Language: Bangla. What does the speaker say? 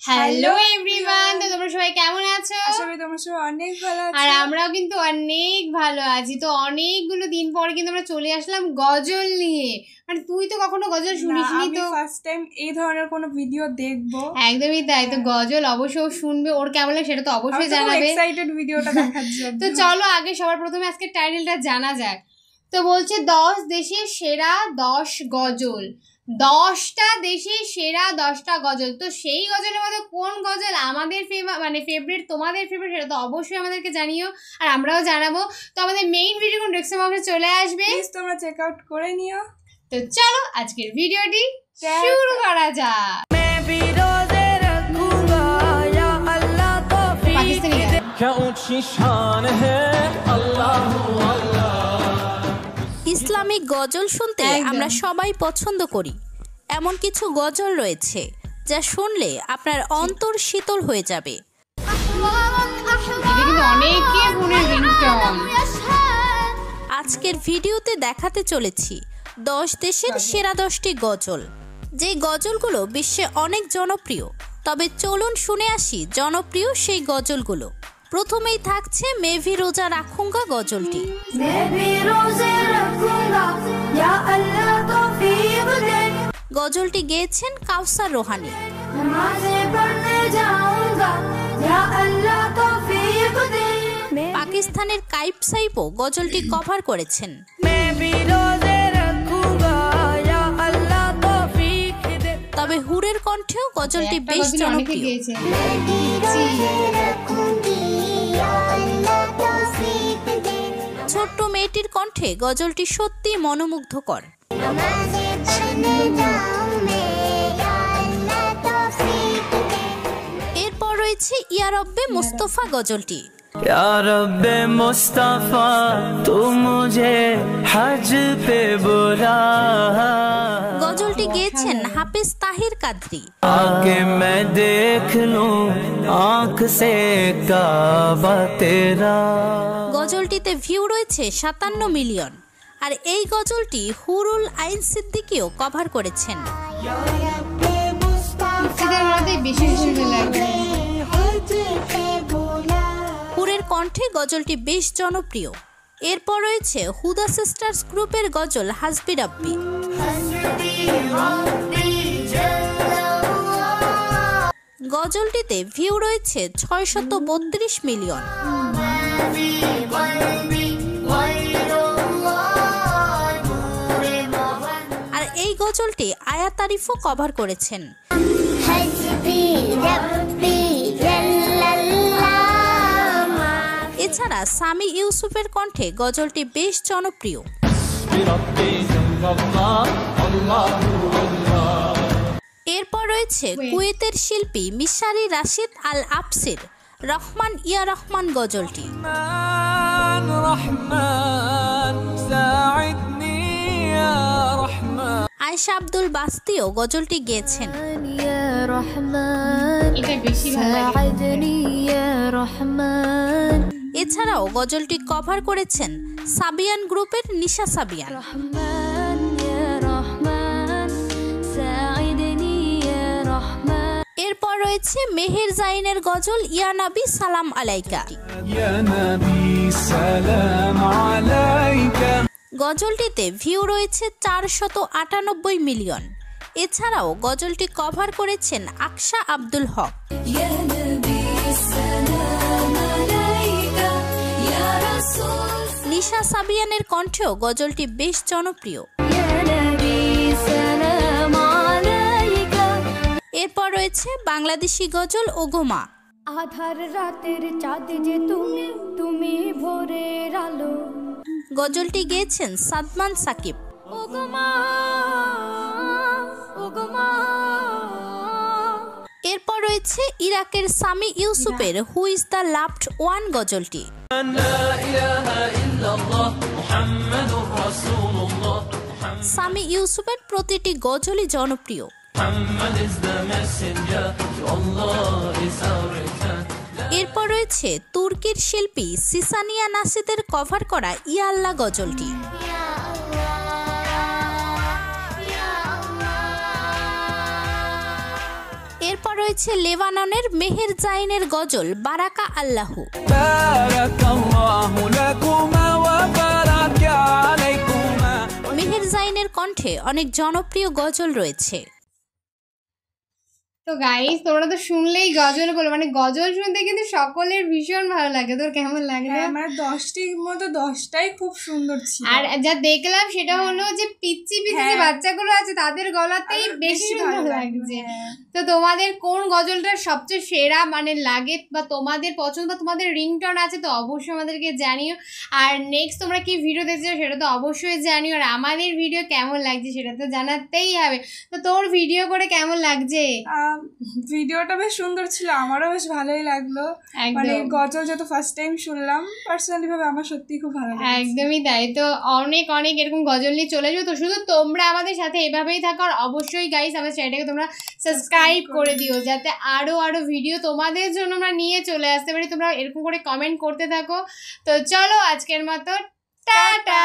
হ্যালো এভরিওয়ান, তো তোমরা সবাই কেমন আছো? আশা করি তোমরা সবাই অনেক ভালো আছো। আর আমরাও কিন্তু অনেক ভালো আছি। তো অনেকগুলো দিন পরে কিন্তু আমরা চলে আসলাম গজল নিয়ে। মানে তুই তো কখনো গজল শুনিসনি, তো ফার্স্ট টাইম এই ধরনের কোনো ভিডিও দেখবো। একদমই তাই। তো গজল অবশ্যই শুনবে, ওর কেমন লাগে সেটা তো অবশ্যই জানাবে। এক্সাইটেড ভিডিওটা দেখার জন্য। তো চলো আগে সবার প্রথমে আজকে টাইটেলটা জানা যাক। তো বলছে 10 দেশের সেরা 10 গজল, 10টা দেশের সেরা 10টা গজল। তো সেই গজলের মধ্যে কোন গজল আমাদের ফেভারিট, তোমাদের ফেভারিট, সেটা তো অবশ্যই আমাদেরকে জানিও, আর আমরাও জানাবো। তো আমাদের মেইন ভিডিও ডেস্ক্রিপশন বক্সে চলে আসবে, প্লিজ তোমরা চেক আউট করে নিও। তো চলো আজকের ভিডিওটি শুরু করা যাক। পাকিস্তানি ইসলামিক গজল শুনতে আমরা সবাই পছন্দ করি। এমন কিছু গজল রয়েছে যা শুনলে আপনার অন্তর শীতল হয়ে যাবে। আজকের ভিডিওতে দেখাতে চলেছি 10 দেশের সেরা 10টি গজল, যে গজলগুলো বিশ্বে অনেক জনপ্রিয়। তবে চলুন শুনে আসি জনপ্রিয় সেই গজলগুলো। প্রথমেই থাকছে मैं भी रोजा रखूंगा গজলটি। গজলটি গেয়েছেন কাউসার রোহানি। পাকিস্তানের কাইপ সাইপও গজলটি কভার করেছেন। তবে হুরের কণ্ঠেও গজলটি বেশ জনপ্রিয়। ছোট্ট মেয়েটির কণ্ঠে গজলটি সত্যি মনোমুগ্ধকর। এরপর রয়েছে ইয়া রব্বে মুস্তফা গজলটি। या रब्बे मुस्तफा तू मुझे हज पे बुला। গজলটি গেয়েছেন হাফেজ তাহির কাদরি। आके मैं देख लूं आँख से काबा तेरा। গজলটিতে ভিউ রয়েছে 57 মিলিয়ন। আর এই গজলটি হুরুল আইন সিদ্দিকীও কভার করেছেন। হুরের কণ্ঠে গজলটি বেশ জনপ্রিয়। এরপর রয়েছে হুদা সিস্টার্স গ্রুপের গজল হাসবি রাব্বি। গজলটিতে ভিউ রয়েছে 632 মিলিয়ন। আর এই গজলটি আয়াত আরিফও কভার করেছেন। এছাড়া সামি ইউসুফের কণ্ঠে গজলটি বেশ জনপ্রিয়। এরপর রয়েছে কুয়েতের শিল্পী মিশারি রাশিদ আল আফসির রহমান ইয়া রহমান গজলটি। আয়েশা আব্দুল বাস্তিও গজলটি গেয়েছেন। এছাড়াও গজলটি কভার করেছেন সাবিয়ান গ্রুপের নিশা সাবিয়ান। এরপর রয়েছে মেহের জাইনের গজল ইয়া নবী সালাম আলাইকা। গজলটিতে ভিউ রয়েছে 498 মিলিয়ন। এছাড়াও গজলটি কভার করেছেন আকশা আব্দুল হক। নিশা সাবিয়ানের কণ্ঠেও গজলটি বেশ জনপ্রিয়। এরপর রয়েছে বাংলাদেশি গজল ওগোমা। আধার রাতের চাঁদ যে তুমি, তুমি ভোরের আলো। গজলটি গেয়েছেন সাদমান সাকিব। ওগোমা ওগোমা। এরপর রয়েছে ইরাকের সামি ইউসুফের who is the loved one গজলটি। সামি ইউসুফের প্রতিটি গজলই জনপ্রিয়। এরপর রয়েছে তুর্কির শিল্পী সিসানিয়া নাসিদের কভার করা ইয়া আল্লাহ গজলটি। এরপর এরপর রয়েছে লেবাননের মেহের জাইনের গজল বারাকা আল্লাহু। মেহের জাইনের কণ্ঠে অনেক জনপ্রিয় গজল রয়েছে। তো গাইস তোমরা তো শুনলেই গজল বলো, মানে গজল শুনতে কিন্তু সকলের ভীষণ ভালো লাগে। তোর কেমন লাগে? হ্যাঁ, মানে 10টির মধ্যে 10টাই খুব সুন্দর ছিল। আর যা দেখলাম সেটা হলো যে পিচ্চি পিচ্চি যে বাচ্চাগুলো আছে তাদের গলাতেই বেশি সুন্দর লাগছে। তো তোমাদের কোন গজলটা সবচেয়ে সেরা মানে লাগে বা তোমাদের পছন্দ, তোমাদের রিংটোন আছে তো অবশ্যই আমাদেরকে জানিও। আর নেক্সট তোমরা কি ভিডিও দেখছো সেটা তো অবশ্যই জানিও। আর আমাদের ভিডিও কেমন লাগছে সেটা তো জানাতেই হবে। তো তোর ভিডিও করে কেমন লাগছে? ভিডিওটা বেশ সুন্দর ছিল, আমারও বেশ ভালোই লাগলো। মানে গজল যত ফার্স্ট টাইম শুনলাম পার্সোনালি ভাবে আমার সত্যি খুব ভালো লাগলো। একদমই তাই। তো অনেক অনেক এরকম গজল নিয়ে চলে যাবো। তো শুধু তোমরা আমাদের সাথে এভাবেই থাকো। আর অবশ্যই গাইস আমার চ্যানেলটাকে তোমরা সাবস্ক্রাইব করে দিও যাতে আরো আরো ভিডিও তোমাদের জন্য আমরা নিয়ে চলে আসতে পারি। তোমরা এরকম করে কমেন্ট করতে থাকো। তো চলো আজকের মতো টাটা।